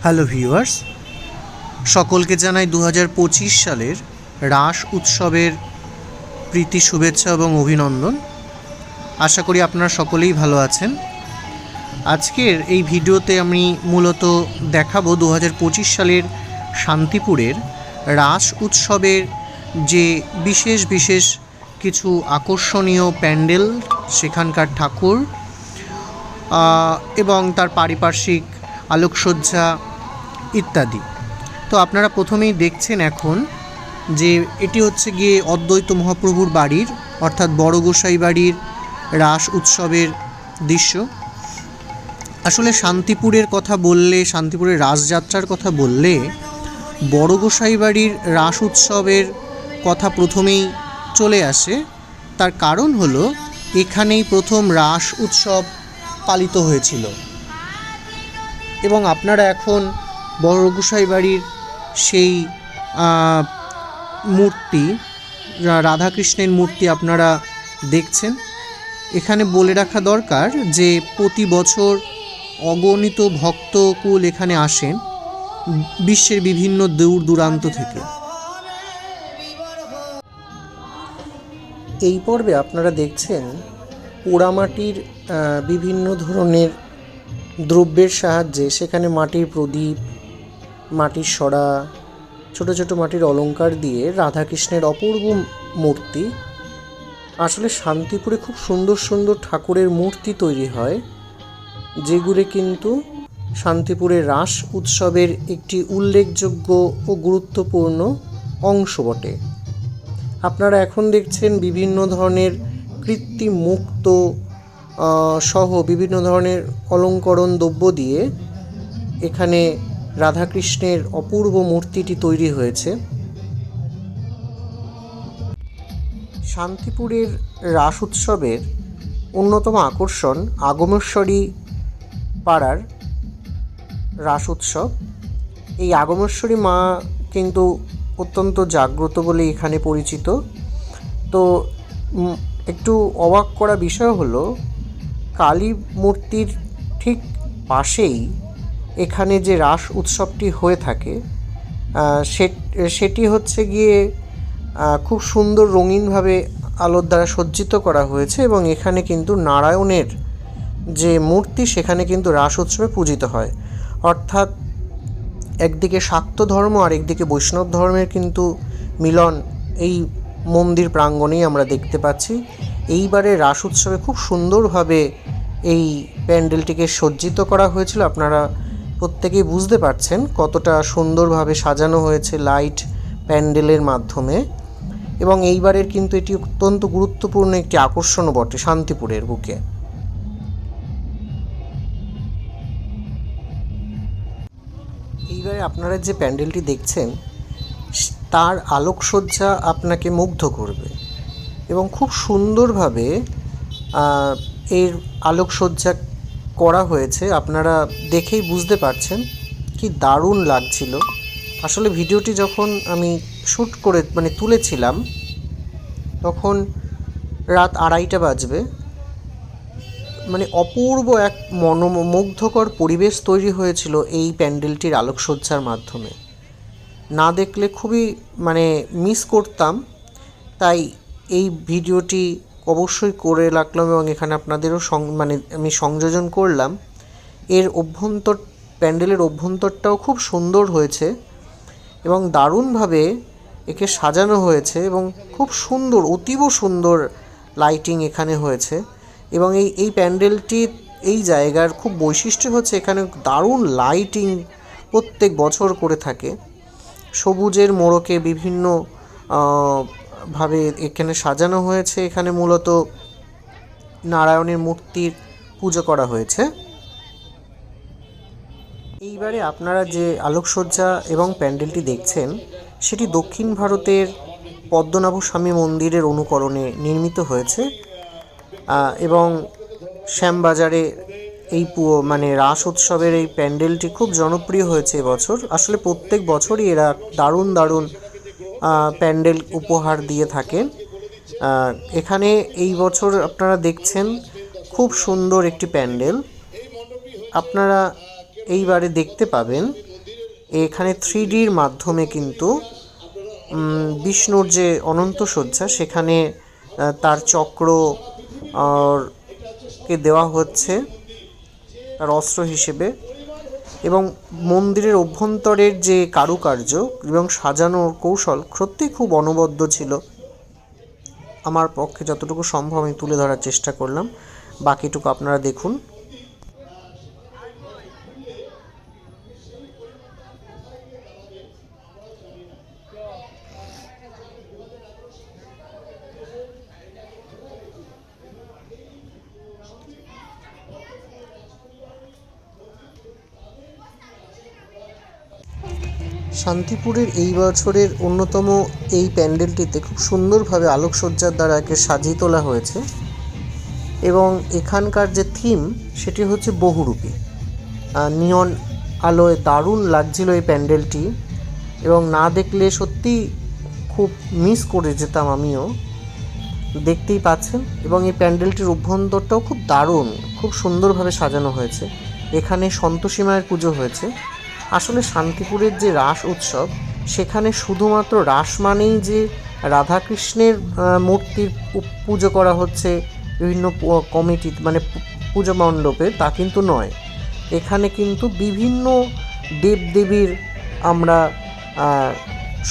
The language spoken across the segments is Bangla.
হ্যালো ভিউয়ার্স, সকলকে জানাই 2025 সালের রাস উৎসবের প্রীতি শুভেচ্ছা এবং অভিনন্দন। আশা করি আপনারা সকলেই ভালো আছেন। আজকের এই ভিডিওতে আমি মূলত দেখাবো 2025 সালের শান্তিপুরের রাস উৎসবের যে বিশেষ কিছু আকর্ষণীয় প্যান্ডেল, সেখানকার ঠাকুর এবং তার পারিপার্শ্বিক আলোকসজ্জা ইত্যাদি। তো আপনারা প্রথমেই দেখছেন এখন যে এটি হচ্ছে গিয়ে অদ্বৈত মহাপ্রভুর বাড়ির অর্থাৎ বড় গোসাই বাড়ির রাস উৎসবের দৃশ্য। আসলে শান্তিপুরের কথা বললে, শান্তিপুরের রাসযাত্রার কথা বললে বড় গোসাই বাড়ির রাস উৎসবের কথা প্রথমেই চলে আসে। তার কারণ হলো এখানেই প্রথম রাস উৎসব পালিত হয়েছিল এবং আপনারা এখন বড় গোসাই বাড়ির সেই মূর্তি, রাধাকৃষ্ণের মূর্তি আপনারা দেখছেন। এখানে বলে রাখা দরকার যে প্রতি বছর অগণিত ভক্তকুল এখানে আসেন বিশ্বের বিভিন্ন দূর দূরান্ত থেকে। এই পর্বে আপনারা দেখছেন পোড়ামাটির বিভিন্ন ধরনের দ্রব্যের সাহায্যে সেখানে মাটির প্রদীপ, মাটির সরা, ছোট ছোট মাটির অলংকার দিয়ে রাধাকৃষ্ণের অপূর্ব মূর্তি। আসলে শান্তিপুরে খুব সুন্দর সুন্দর ঠাকুরের মূর্তি তৈরি হয়, যেগুলি কিন্তু শান্তিপুরের রাস উৎসবের একটি উল্লেখযোগ্য ও গুরুত্বপূর্ণ অংশ বটে। আপনারা এখন দেখছেন বিভিন্ন ধরনের কৃত্রিম মুক্ত সহ বিভিন্ন ধরনের অলঙ্করণ দ্রব্য দিয়ে এখানে রাধাকৃষ্ণের অপূর্ব মূর্তিটি তৈরি হয়েছে। শান্তিপুরের রাস উৎসবের অন্যতম আকর্ষণ আগমেশ্বরী পাড়ার রাস উৎসব। এই আগমেশ্বরী মা কিন্তু অত্যন্ত জাগ্রত বলে এখানে পরিচিত। তো একটু অবাক করা বিষয় হলো কালী মূর্তির ঠিক পাশেই এখানে যে রাস উৎসবটি হয়ে থাকে সেটি হচ্ছে গিয়ে খুব সুন্দর রঙিনভাবে আলোর দ্বারা সজ্জিত করা হয়েছে এবং এখানে কিন্তু নারায়ণের যে মূর্তি সেখানে কিন্তু রাস উৎসবে পূজিত হয়। অর্থাৎ একদিকে শাক্ত ধর্ম আর একদিকে বৈষ্ণব ধর্মের কিন্তু মিলন এই মন্দির প্রাঙ্গণেই আমরা দেখতে পাচ্ছি। এইবারে রাস উৎসবে খুব সুন্দরভাবে এই প্যান্ডেলটিকে সজ্জিত করা হয়েছিল। আপনারা প্রত্যেকেই বুঝতে পারছেন কতটা সুন্দরভাবে সাজানো হয়েছে লাইট প্যান্ডেলের মাধ্যমে, এবং এইবারের কিন্তু এটি অত্যন্ত গুরুত্বপূর্ণ একটি আকর্ষণও বটে শান্তিপুরের বুকে। এইবারে আপনারা যে প্যান্ডেলটি দেখছেন তার আলোকসজ্জা আপনাকে মুগ্ধ করবে এবং খুব সুন্দরভাবে এর আলোকসজ্জা করা হয়েছে। আপনারা দেখেই বুঝতে পারছেন কি দারুণ লাগছিল। আসলে ভিডিওটি যখন আমি শ্যুট করে তুলেছিলাম তখন রাত 2:30 বাজবে। অপূর্ব এক মনোমুগ্ধকর পরিবেশ তৈরি হয়েছিল এই প্যান্ডেলটির আলোকসজ্জার মাধ্যমে। না দেখলে খুবই মিস করতাম, তাই এই ভিডিওটি অবশ্যই করে রাখলাম এবং এখানে আপনাদেরও আমি সংযোজন করলাম। এর প্যান্ডেলের অভ্যন্তরটাও খুব সুন্দর হয়েছে এবং দারুণভাবে একে সাজানো হয়েছে এবং খুব সুন্দর, অতীব সুন্দর লাইটিং এখানে হয়েছে। এবং এই প্যান্ডেলটি এই জায়গার খুব বৈশিষ্ট্য হচ্ছে এখানে দারুণ লাইটিং প্রত্যেক বছর করে থাকে। সবুজের মোড়কে বিভিন্ন ভাবে এখানে সাজানো হয়েছে। এখানে মূলত নারায়ণের মূর্তির পুজো করা হয়েছে। এইবারে আপনারা যে আলোকসজ্জা এবং প্যান্ডেলটি দেখছেন সেটি দক্ষিণ ভারতের পদ্মনাভ স্বামী মন্দিরের অনুকরণে নির্মিত হয়েছে এবং শ্যামবাজারে এই রাস উৎসবের এই প্যান্ডেলটি খুব জনপ্রিয় হয়েছে এবছর। আসলে প্রত্যেক বছরই এরা দারুণ প্যান্ডেল উপহার দিয়ে থাকেন। এখানে এই বছর আপনারা দেখছেন খুব সুন্দর একটি প্যান্ডেল। আপনারা এইবারে দেখতে পাবেন এখানে 3Dর মাধ্যমে কিন্তু বিষ্ণুর যে অনন্ত শয্যা সেখানে তার চক্র কে দেওয়া হচ্ছে তার অস্ত্র হিসেবে, এবং মন্দিরের অভ্যন্তরের যে কারুকার্য এবং সাজানোর কৌশল সত্যিই খুব অনবদ্য ছিল। আমার পক্ষে যতটুকু সম্ভব আমি তুলে ধরার চেষ্টা করলাম, বাকিটুকু আপনারা দেখুন। শান্তিপুরের এই বছরের অন্যতম এই প্যান্ডেলটিতে খুব সুন্দরভাবে আলোকসজ্জার দ্বারা একে সাজিয়ে তোলা হয়েছে, এবং এখানকার যে থিম সেটি হচ্ছে বহুরূপী। নিয়ন আলোয় দারুণ লাগছিল এই প্যান্ডেলটি, এবং না দেখলে সত্যি খুব মিস করে যেতাম আমিও। দেখতেই পাচ্ছেন, এবং এই প্যান্ডেলটির অভ্যন্তরটাও খুব দারুণ, খুব সুন্দরভাবে সাজানো হয়েছে। এখানে সন্তোষী মায়ের পুজো হয়েছে। আসলে শান্তিপুরের যে রাস উৎসব, সেখানে শুধুমাত্র রাস মানেই যে রাধাকৃষ্ণের মূর্তির পুজো করা হচ্ছে বিভিন্ন কমিটি মানে পূজা মণ্ডপে, তা কিন্তু নয়। এখানে কিন্তু বিভিন্ন দেবদেবীর আমরা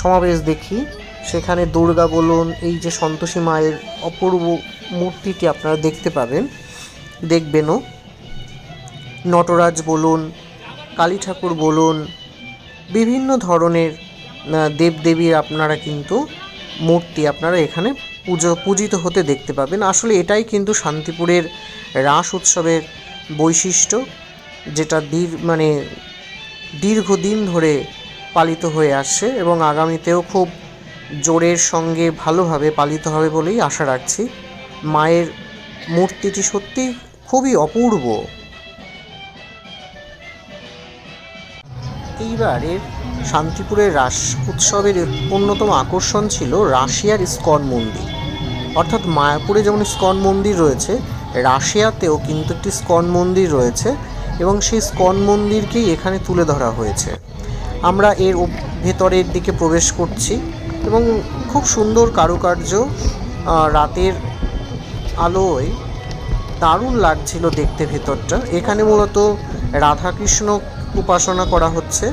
সমাবেশ দেখি। সেখানে দুর্গা বলুন, এই যে সন্তোষী মায়ের অপূর্ব মূর্তিটি আপনারা দেখতে পাবেন, দেখবেনও। নটরাজ বলুন, কালী ঠাকুর বলুন, বিভিন্ন ধরনের দেবদেবীর আপনারা কিন্তু মূর্তি আপনারা এখানে পূজিত হতে দেখতে পাবেন। আসলে এটাই কিন্তু শান্তিপুরের রাস উৎসবের বৈশিষ্ট্য, যেটা দীর্ঘদিন ধরে পালিত হয়ে আসছে, এবং আগামীতেও খুব জোরের সঙ্গে ভালোভাবে পালিত হবে বলেই আশা রাখছি। মায়ের মূর্তিটি সত্যিই খুবই অপূর্ব। এইবারের শান্তিপুরের রাস উৎসবের অন্যতম আকর্ষণ ছিল রাশিয়ার ইস্কন মন্দির। অর্থাৎ মায়াপুরে যেমন ইস্কন মন্দির রয়েছে, রাশিয়াতেও কিন্তু একটি ইস্কন মন্দির রয়েছে, এবং সেই ইস্কন মন্দিরকেই এখানে তুলে ধরা হয়েছে। আমরা এর ভেতরের দিকে প্রবেশ করছি, এবং খুব সুন্দর কারুকার্য, রাতের আলোয় দারুণ লাগছিল দেখতে ভেতরটা। এখানে মূলত রাধাকৃষ্ণ উপাসনা করা হচ্ছে।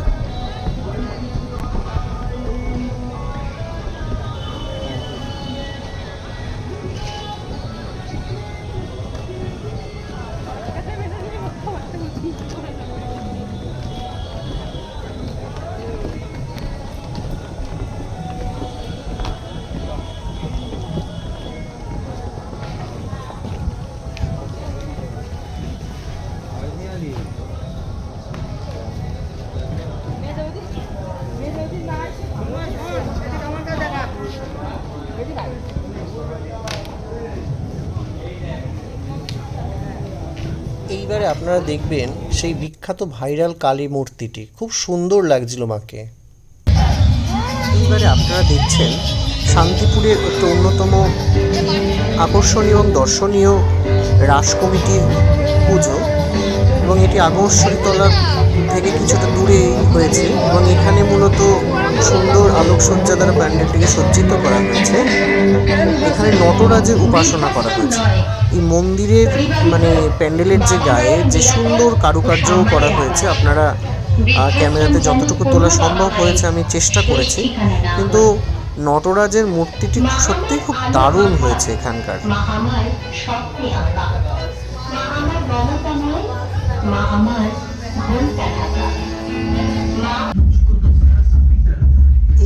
এইবারে আপনারা দেখবেন সেই বিখ্যাত ভাইরাল কালী মূর্তিটি, খুব সুন্দর লাগছিল মাকে। এইবারে আপনারা দেখছেন শান্তিপুরের একটি অন্যতম আকর্ষণীয় এবং দর্শনীয় রাস কমিটির পুজো, এবং এটি আগমশ্বরীতলা থেকে কিছুটা দূরেই হয়েছে, এবং এখানে মূলত সুন্দর আলোকসজ্জা দ্বারা প্যান্ডেলটিকে সজ্জিত করা হয়েছে। এখানে নটরাজের উপাসনা করা হয়েছে। এই মন্দিরের প্যান্ডেলের যে গায়ে যে সুন্দর কারুকার্য করা হয়েছে, আপনারা ক্যামেরাতে যতটুকু তোলা সম্ভব হয়েছে আমি চেষ্টা করেছি, কিন্তু নটরাজের মূর্তিটি সত্যিই খুব দারুণ হয়েছে এখানকার।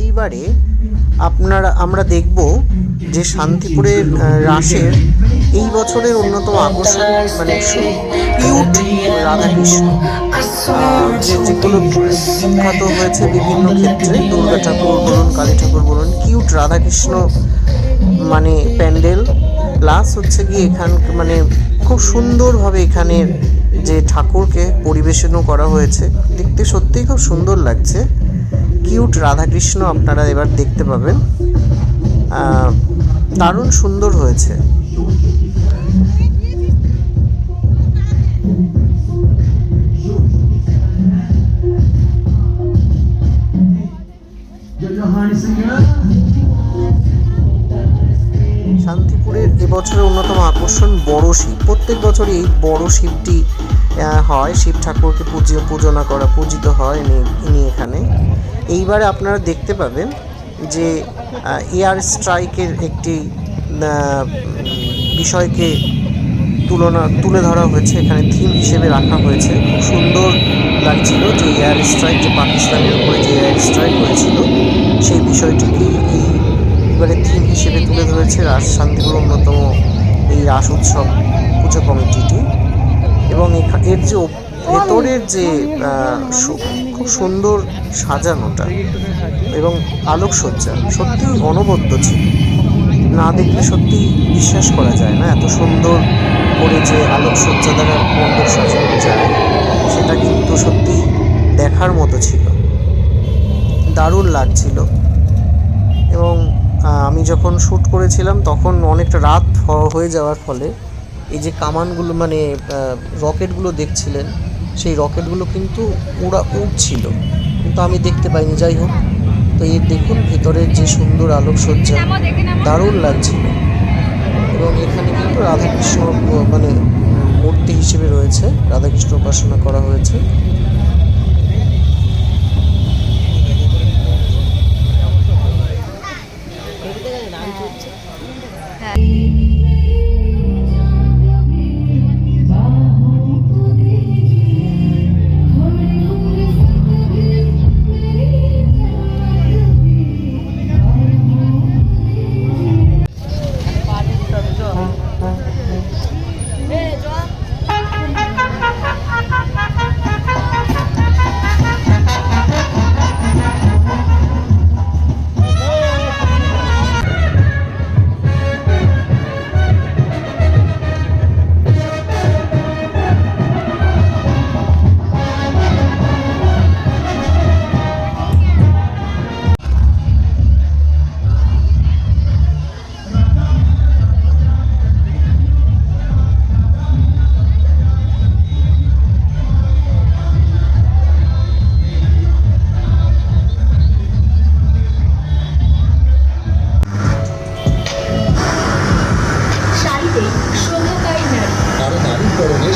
এইবারে আমরা দেখব যে শান্তিপুরের রাসের এই বছরের অন্যতম আকর্ষণ কিউট রাধাকৃষ্ণ, যেগুলো বিখ্যাত হয়েছে বিভিন্ন ক্ষেত্রে, দুর্গা ঠাকুর বলুন, কালী ঠাকুর বলুন, কিউট রাধাকৃষ্ণ প্যান্ডেল, প্লাস হচ্ছে কি এখানে খুব সুন্দরভাবে এখানের যে ঠাকুরকে পরিবেশনও করা হয়েছে, দেখতে সত্যিই খুব সুন্দর লাগছে। কিউট রাধাকৃষ্ণ আপনারা এবার দেখতে পাবেন, দারুণ সুন্দর হয়েছে। শান্তিপুরের এবছরের অন্যতম আকর্ষণ বড় শিব। প্রত্যেক বছরই এই বড় শিবটি হয়, শিব ঠাকুরকে পূজিত হয় ইনি এখানে। এইবারে আপনারা দেখতে পাবেন যে এয়ার স্ট্রাইকের একটি বিষয়কে তুলে ধরা হয়েছে, এখানে থিম হিসেবে রাখা হয়েছে। খুব সুন্দর লাগছিল যে এয়ার স্ট্রাইক, যে পাকিস্তানের উপরে যে এয়ার স্ট্রাইক হয়েছিল সেই বিষয়টিকেই এবারে থিম হিসেবে তুলে ধরেছে শান্তিপুর অন্যতম এই রাস উৎসব পুজো কমিটিটি। এবং এর যে ভেতরের যে খুব সুন্দর সাজানোটা এবং আলোকসজ্জা সত্যি অনবদ্য ছিল, না দেখলে সত্যি বিশ্বাস করা যায় না এত সুন্দর করে যে আলোকসজ্জা দ্বারা মণ্ডপ সাজানো যায়, সেটা কিন্তু সত্যি দেখার মতো ছিল, দারুণ লাগছিল। এবং আমি যখন শ্যুট করেছিলাম তখন অনেকটা রাত হয়ে যাওয়ার ফলে এই যে কামানগুলো মানে রকেটগুলো দেখছিলেন, সেই রকেটগুলো কিন্তু উড়ছিল, কিন্তু আমি দেখতে পাইনি। যাই হোক, তো এই দেখুন ভেতরের যে সুন্দর আলোকসজ্জা, দারুণ লাগছিল। এবং এখানে কিন্তু রাধাকৃষ্ণ মানে মূর্তি হিসেবে রয়েছে, রাধাকৃষ্ণ উপাসনা করা হয়েছে।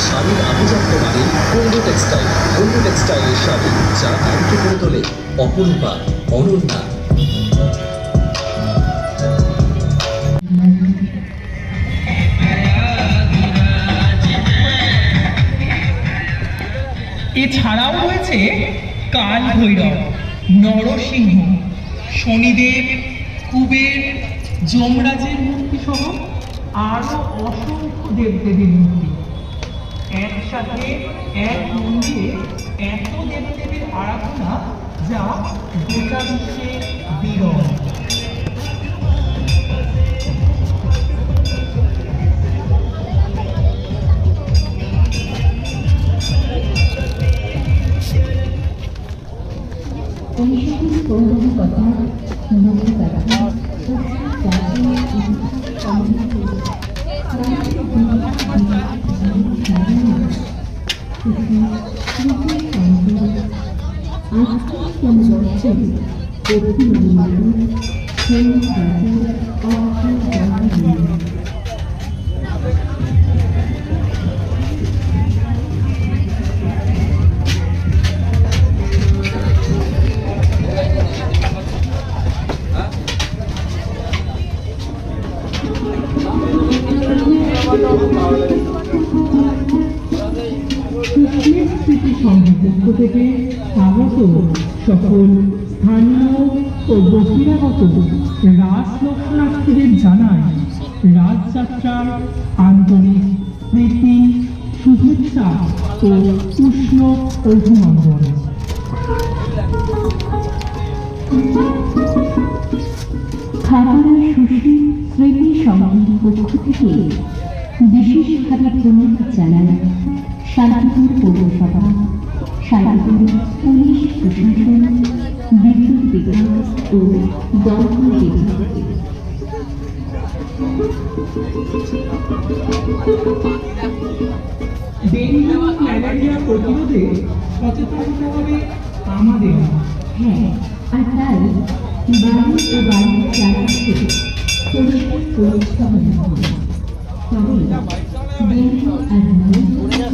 শাড়ির আভিজাত্য মানে কুন্ডু টেক্সটাইল। কুন্ডু টেক্সটাইলের শাড়ি যা দায়িত্ব করে তোলে অপরূপা, অনন্যা। এছাড়াও রয়েছে কাল ভৈরব, নরসিংহ, শনিদেব, কুবের, যমরাজের মূর্তি সহ আরো অসংখ্য দেবদেবীর মূর্তি। একসাথে এক মন্দিরে এত দেবদেবীর আরাধনা যা গোটা বিশ্বে বিরল। পক্ষ থেকে স্বাগত সকল স্থানীয় ও বহিরাগত রাস দর্শনার্থীদের জানাই রাজযাত্রার আন্তরিক প্রীতি, শুভেচ্ছা ও উষ্ণ অভিনন্দন। খাবারের সুশী স্মৃতি সমিতির পক্ষ থেকে বিশেষভাবে ধন্যবাদ জানাই শান্তিপুর পৌরসভা, শান্তিপুর পুলিশ প্রশাসন, বিদ্যুৎ বিভাগ ও দমকল বিভাগকে। ডেঙ্গু ম্যালেরিয়া প্রতিরোধে সচেতন হতে হবে আমাদের। হ্যাঁ, আর তাই বাড়ি ও বাড়ির চারপাশে পরিষ্কার পরিচ্ছন্ন হবে। তবে ডেঙ্গু আর ম্যালেরিয়া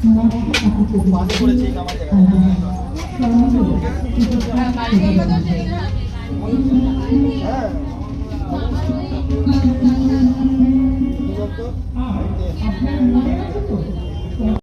মশা অপরিচিত